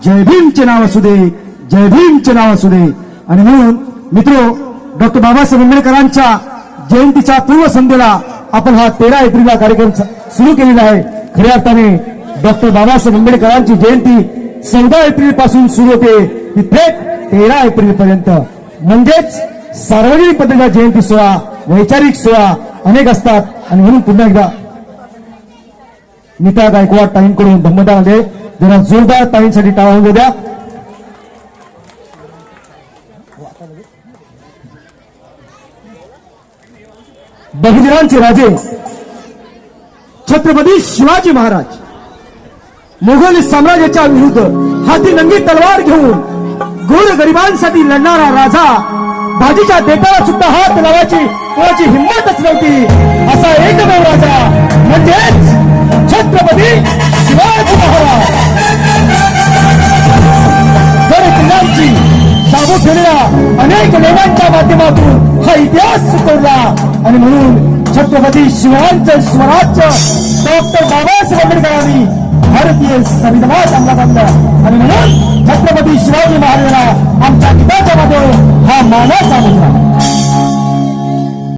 जय भीमचे नाव असू दे, जय भीमचे नाव असू दे. आणि म्हणून मित्रो, डॉक्टर बाबासाहेब आंबेडकरांच्या जयंतीच्या पूर्वसंध्येला आपण हा 13 एप्रिलला कार्यक्रम सुरू केलेला आहे. खऱ्या अर्थाने डॉक्टर बाबासाहेब आंबेडकरांची जयंती 14 एप्रिल पासून सुरू होते ती थेट 13 एप्रिल पर्यंत. म्हणजेच सार्वजनिक पद्धतीचा जयंती सोहळा, वैचारिक सोहळा अनेक असतात. आणि म्हणून पुन्हा एकदा नीता गायकवाड ताईंकडून धम्मदामध्ये जरा जोरदार ताईंसाठी टाळा होऊ द्या. बहिरांचे राजे छत्रपती शिवाजी महाराज मोगल साम्राज्याच्या विरुद्ध हाती नंगी तलवार घेऊन गोरगरिबांसाठी लढणारा राजा, भाजीच्या देठाला सुद्धा हात लावायची कोणाची हिंमतच नव्हती असा एकमेव राजा म्हणजेच छत्रपती शिवाजी महाराज. गडकिल्ल्यांची शाबूत ठेवलेल्या अनेक लेण्यांच्या माध्यमातून हा इतिहास सुचवला. आणि म्हणून छत्रपती शिवाजींचं स्वराज्य डॉक्टर बाबासाहेब आंबेडकरांनी भारतीय संविधानात अंमलात आणलं. आणि म्हणून छत्रपती शिवाजी महाराजांना आमच्या गीताच्या मध्ये हा मानाचा मुद्रा.